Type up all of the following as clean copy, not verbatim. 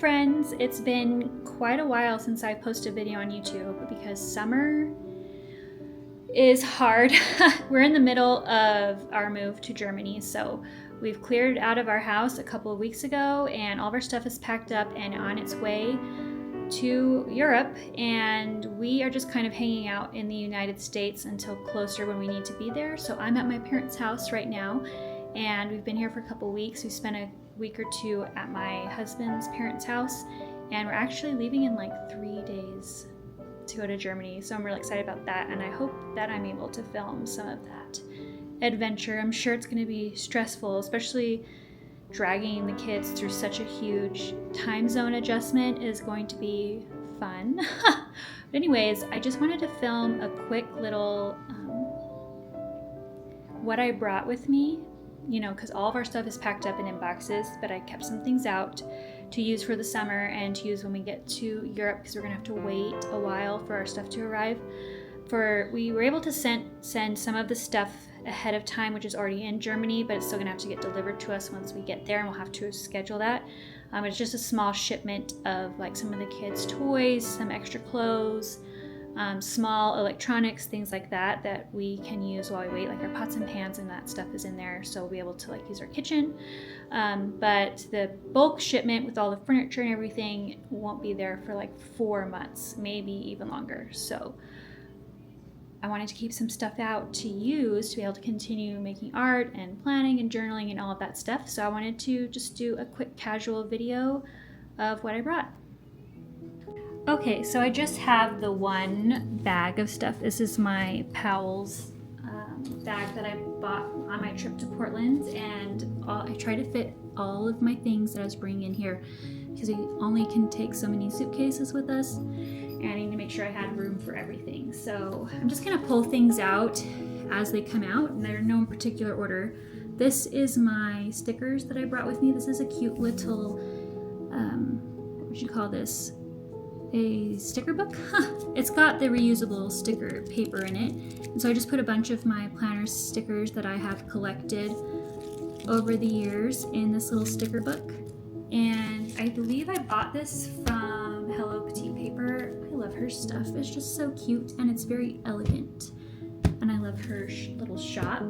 friends, it's been quite a while since I posted a video on YouTube because summer is hard. We're in the middle of our move to Germany, so we've cleared out of our house a couple of weeks ago and all of our stuff is packed up and on its way to Europe, and we are just kind of hanging out in the United States until closer when we need to be there. So I'm at my parents' house right now and we've been here for a couple of weeks. We spent a week or two at my husband's parents' house and we're actually leaving in like 3 days to go to Germany. So I'm really excited about that and I hope that I'm able to film some of that adventure. I'm sure it's going to be stressful, especially dragging the kids through such a huge time zone adjustment is going to be fun. But anyways, I just wanted to film a quick little what I brought with me, you know, because all of our stuff is packed up and in boxes, but I kept some things out to use for the summer and to use when we get to Europe because we're gonna have to wait a while for our stuff to arrive. We were able to send some of the stuff ahead of time, which is already in Germany, but it's still gonna have to get delivered to us once we get there, and we'll have to schedule that. It's just a small shipment of like some of the kids' toys, some extra clothes, small electronics, things like that we can use while we wait, like our pots and pans and that stuff is in there, so we'll be able to like use our kitchen. But the bulk shipment with all the furniture and everything won't be there for like 4 months, maybe even longer. So I wanted to keep some stuff out to use to be able to continue making art and planning and journaling and all of that stuff. So I wanted to just do a quick casual video of what I brought. Okay, so I just have the one bag of stuff. This is my Powell's bag that I bought on my trip to Portland, and I try to fit all of my things that I was bringing in here because we only can take so many suitcases with us, and I need to make sure I had room for everything. So I'm just gonna pull things out as they come out, and they're in no particular order. This is my stickers that I brought with me. This is a cute little, what would you call this? A sticker book? It's got the reusable sticker paper in it. And so I just put a bunch of my planner stickers that I have collected over the years in this little sticker book. And I believe I bought this from Hello Petite Paper. I love her stuff. It's just so cute and it's very elegant. And I love her little shop.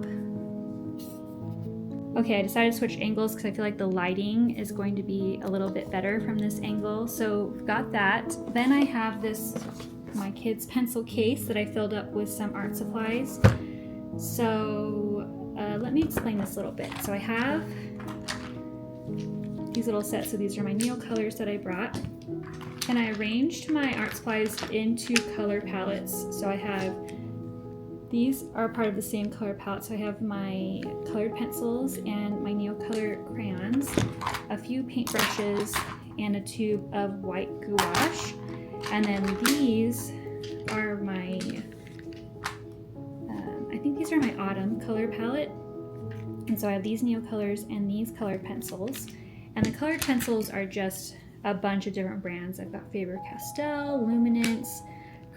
Okay, I decided to switch angles because I feel like the lighting is going to be a little bit better from this angle. So we've got that. Then I have my kid's pencil case that I filled up with some art supplies. So let me explain this a little bit. So I have these little sets. So these are my Neocolors that I brought. And I arranged my art supplies into color palettes. So these are part of the same color palette. So I have my colored pencils and my Neocolor crayons, a few paintbrushes, and a tube of white gouache. And then these are I think these are my autumn color palette. And so I have these Neocolors and these colored pencils. And the colored pencils are just a bunch of different brands. I've got Faber-Castell, Luminance,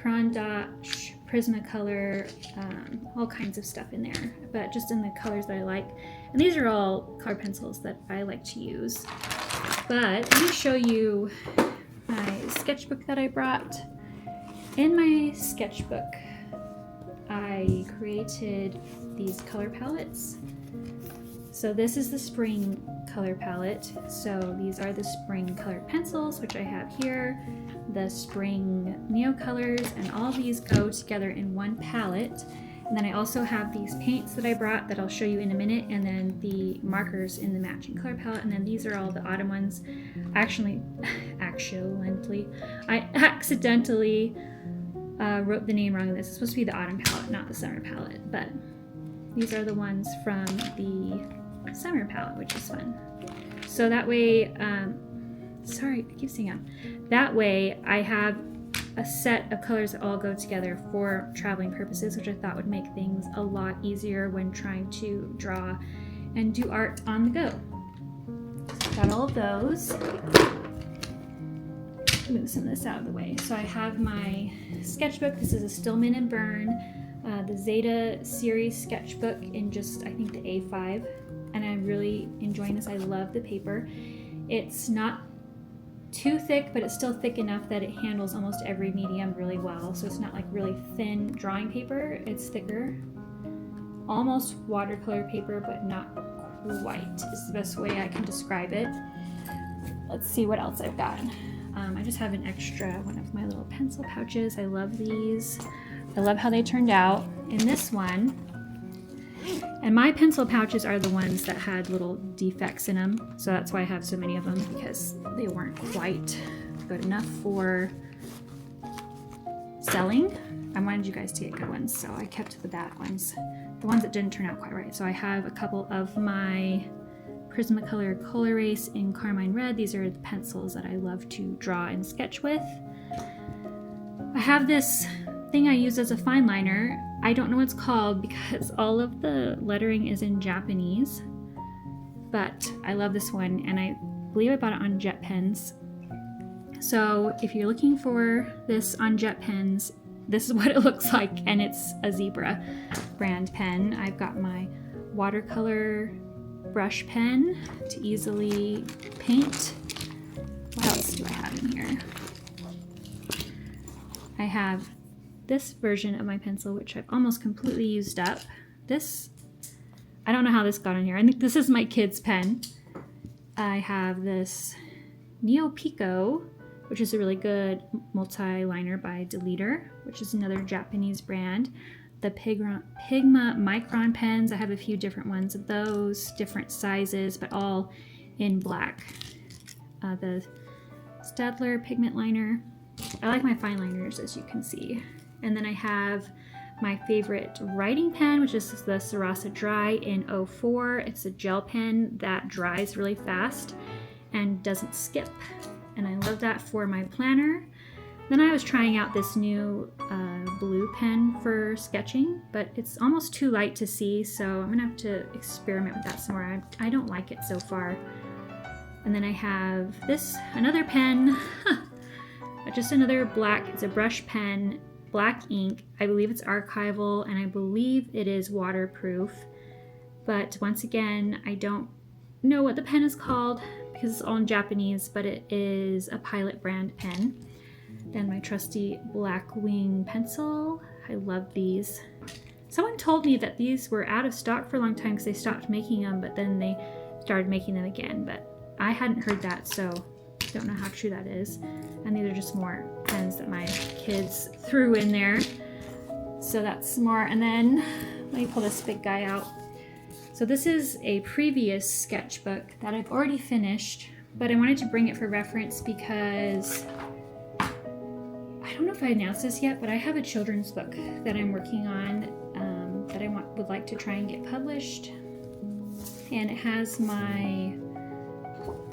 Caran d'Ache, Prismacolor, all kinds of stuff in there, but just in the colors that I like. And these are all color pencils that I like to use. But let me show you my sketchbook that I brought. In my sketchbook, I created these color palettes. So this is the spring color palette. So these are the spring colored pencils, which I have here, the spring Neocolors, and all these go together in one palette. And then I also have these paints that I brought that I'll show you in a minute, and then the markers in the matching color palette, and then these are all the autumn ones. I accidentally wrote the name wrong in this. It's supposed to be the autumn palette, not the summer palette, but these are the ones from the summer palette, which is fun. So that way, sorry, I keep saying that. That way I have a set of colors that all go together for traveling purposes, which I thought would make things a lot easier when trying to draw and do art on the go. So got all of those. Move some of this out of the way. So I have my sketchbook. This is a Stillman and Byrne, the Zeta series sketchbook in just, I think, the A5. And I'm really enjoying this. I love the paper. It's not too thick, but it's still thick enough that it handles almost every medium really well. So it's not like really thin drawing paper, it's thicker. Almost watercolor paper, but not quite is the best way I can describe it. Let's see what else I've got. I just have an extra one of my little pencil pouches. I love these. I love how they turned out. In this one, and my pencil pouches are the ones that had little defects in them. So that's why I have so many of them, because they weren't quite good enough for selling. I wanted you guys to get good ones, so I kept the bad ones. The ones that didn't turn out quite right. So I have a couple of my Prismacolor Col-Erase in Carmine Red. These are the pencils that I love to draw and sketch with. I have this thing I use as a fine liner. I don't know what it's called because all of the lettering is in Japanese, but I love this one, and I believe I bought it on Jet Pens. So if you're looking for this on Jet Pens, this is what it looks like, and it's a Zebra brand pen. I've got my watercolor brush pen to easily paint. What else do I have in here? I have this version of my pencil, which I've almost completely used up. This, I don't know how this got on here. I think this is my kid's pen. I have this Neo Pico, which is a really good multi-liner by Deleter, which is another Japanese brand. The Pigma Micron pens, I have a few different ones of those, different sizes, but all in black. The Staedtler pigment liner. I like my fine liners, as you can see. And then I have my favorite writing pen, which is the Sarasa Dry in 04. It's a gel pen that dries really fast and doesn't skip. And I love that for my planner. Then I was trying out this new blue pen for sketching, but it's almost too light to see, so I'm gonna have to experiment with that some more. I don't like it so far. And then I have this, another pen, just another black, it's a brush pen, black ink. I believe it's archival, and I believe it is waterproof. But once again, I don't know what the pen is called because it's all in Japanese, but it is a Pilot brand pen. Then my trusty Black Wing pencil. I love these. Someone told me that these were out of stock for a long time because they stopped making them, but then they started making them again. But I hadn't heard that, so don't know how true that is. And these are just more pens that my kids threw in there. So that's more. And then let me pull this big guy out. So this is a previous sketchbook that I've already finished, but I wanted to bring it for reference because I don't know if I announced this yet, but I have a children's book that I'm working on that I would like to try and get published. And it has my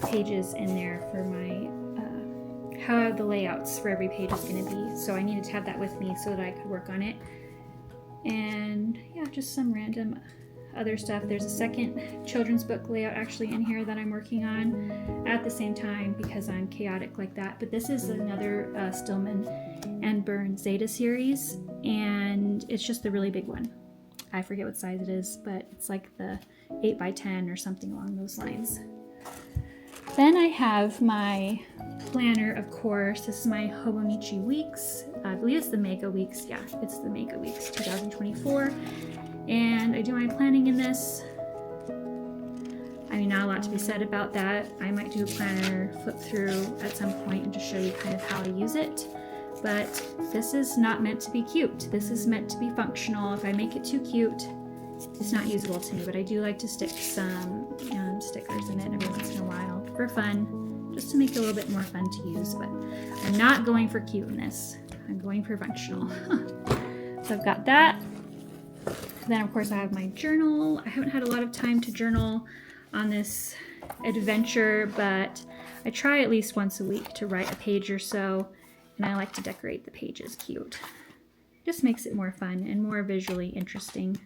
pages in there for my how the layouts for every page is going to be. So I needed to have that with me so that I could work on it. And yeah, just some random other stuff. There's a second children's book layout actually in here that I'm working on at the same time because I'm chaotic like that. But this is another Stillman and Burns Zeta series, and it's just the really big one. I forget what size it is, but it's like the 8x10 or something along those lines. Then I have my planner, of course. This is my Hobonichi Weeks. I believe it's the Mega Weeks. Yeah, it's the Mega Weeks 2024. And I do my planning in this. I mean, not a lot to be said about that. I might do a planner flip through at some point and just show you kind of how to use it. But this is not meant to be cute. This is meant to be functional. If I make it too cute, it's not usable to me. But I do like to stick some stickers in it every once in a while for fun, just to make it a little bit more fun to use. But I'm not going for cuteness. I'm going for functional. So I've got that. Then of course I have my journal. I haven't had a lot of time to journal on this adventure, but I try at least once a week to write a page or so, and I like to decorate the pages cute. Just makes it more fun and more visually interesting.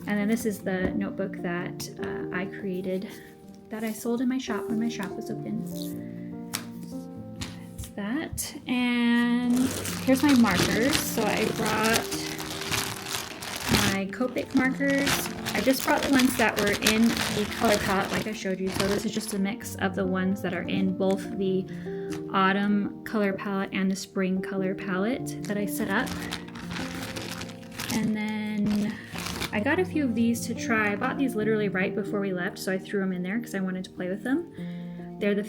And then this is the notebook that I created that I sold in my shop when my shop was open. That's that. And here's my markers. So I brought my my Copic markers. I just brought the ones that were in the color palette like I showed you. So this is just a mix of the ones that are in both the autumn color palette and the spring color palette that I set up. And then I got a few of these to try. I bought these literally right before we left, so I threw them in there because I wanted to play with them. They're the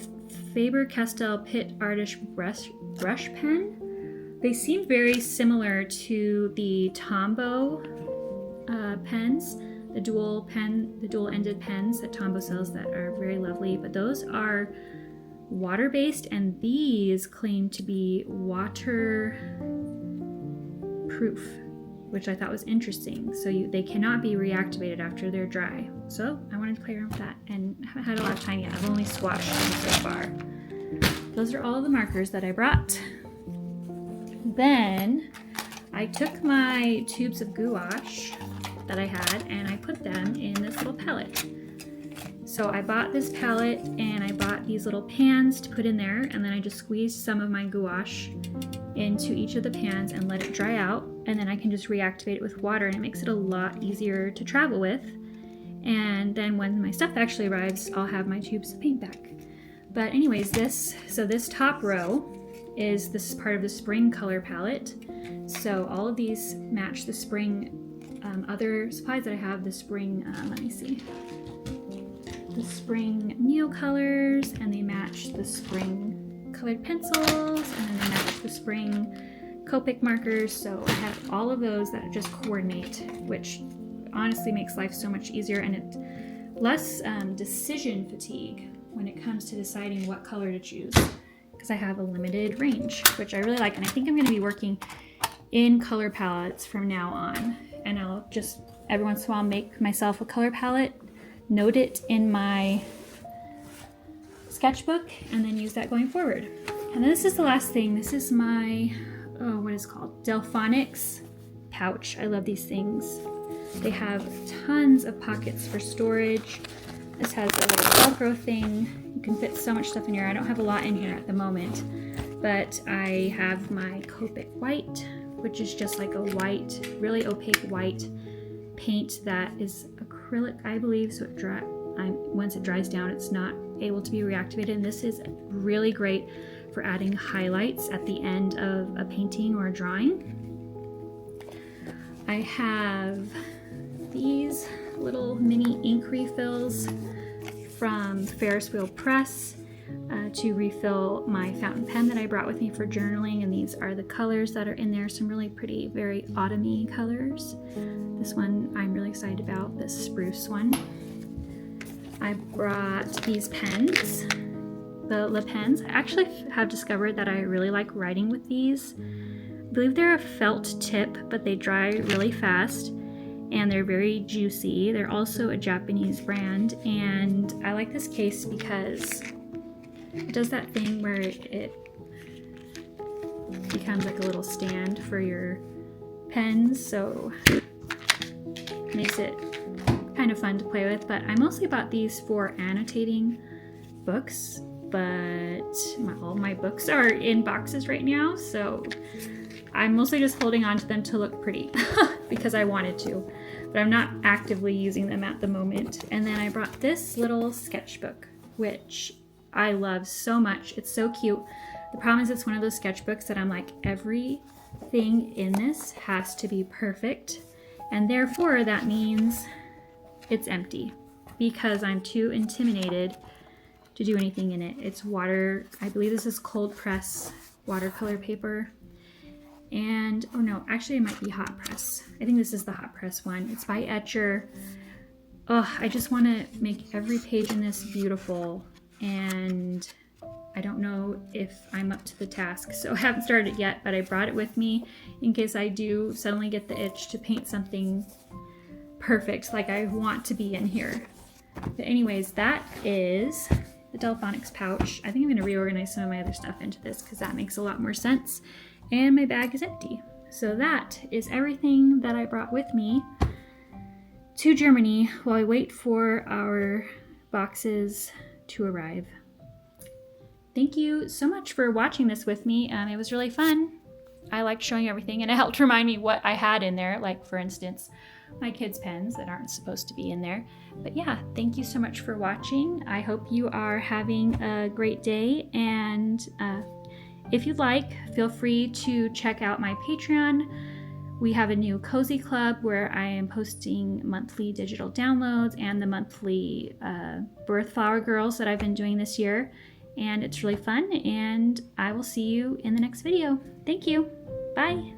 Faber-Castell Pitt Artist Brush Pen. They seem very similar to the Tombow pens, the dual-ended pens that Tombow sells that are very lovely, but those are water-based, and these claim to be waterproof, which I thought was interesting. So they cannot be reactivated after they're dry. So I wanted to play around with that, and I haven't had a lot of time yet. I've only swatched them so far. Those are all the markers that I brought. Then I took my tubes of gouache that I had and I put them in this little palette. So I bought this palette and I bought these little pans to put in there, and then I just squeezed some of my gouache into each of the pans and let it dry out, and then I can just reactivate it with water, and it makes it a lot easier to travel with. And then when my stuff actually arrives, I'll have my tubes of paint back. But anyways, this top row is part of the spring color palette. So all of these match the spring other supplies that I have, the spring, let me see, the spring Neo colors, and they match the spring colored pencils, and then they match the spring Copic markers. So I have all of those that just coordinate, which honestly makes life so much easier, and it less decision fatigue when it comes to deciding what color to choose, because I have a limited range, which I really like. And I think I'm going to be working in color palettes from now on, and I'll just every once in a while make myself a color palette, note it in my sketchbook, and then use that going forward. And then this is the last thing. This is my what is it called? Delphonics pouch. I love these things. They have tons of pockets for storage. This has a little Velcro thing. You can fit so much stuff in here. I don't have a lot in here at the moment, but I have my Copic white, which is just like a white, really opaque white paint that is acrylic, I believe, so once it dries down, it's not able to be reactivated. And this is really great for adding highlights at the end of a painting or a drawing. I have these little mini ink refills from Ferris Wheel Press to refill my fountain pen that I brought with me for journaling, and these are the colors that are in there, some really pretty, very autumny colors. This one I'm really excited about, this spruce one. I brought these pens, the Le Pens. I actually have discovered that I really like writing with these. I believe they're a felt tip, but they dry really fast, and they're very juicy. They're also a Japanese brand, and I like this case because it does that thing where it becomes like a little stand for your pens, so it makes it kind of fun to play with. But I mostly bought these for annotating books, but all my books are in boxes right now, so I'm mostly just holding on to them to look pretty because I wanted to, but I'm not actively using them at the moment. And then I brought this little sketchbook, which I love so much. It's so cute. The problem is it's one of those sketchbooks that I'm like, everything in this has to be perfect, and therefore that means it's empty because I'm too intimidated to do anything in it. It's water, I believe this is cold press watercolor paper. And, oh no, actually it might be hot press. I think this is the hot press one. It's by Etcher. Oh, I just want to make every page in this beautiful, and I don't know if I'm up to the task, so I haven't started it yet, but I brought it with me in case I do suddenly get the itch to paint something perfect like I want to be in here. But anyways, that is the Delphonics pouch. I think I'm going to reorganize some of my other stuff into this because that makes a lot more sense. And my bag is empty. So that is everything that I brought with me to Germany while I wait for our boxes to arrive. Thank you so much for watching this with me. It was really fun. I liked showing everything, and it helped remind me what I had in there. Like, for instance, my kids' pens that aren't supposed to be in there. But yeah, thank you so much for watching. I hope you are having a great day, and if you'd like, feel free to check out my Patreon. We have a new Cozy Club where I am posting monthly digital downloads and the monthly Birth Flower Girls that I've been doing this year. And it's really fun, and I will see you in the next video. Thank you. Bye.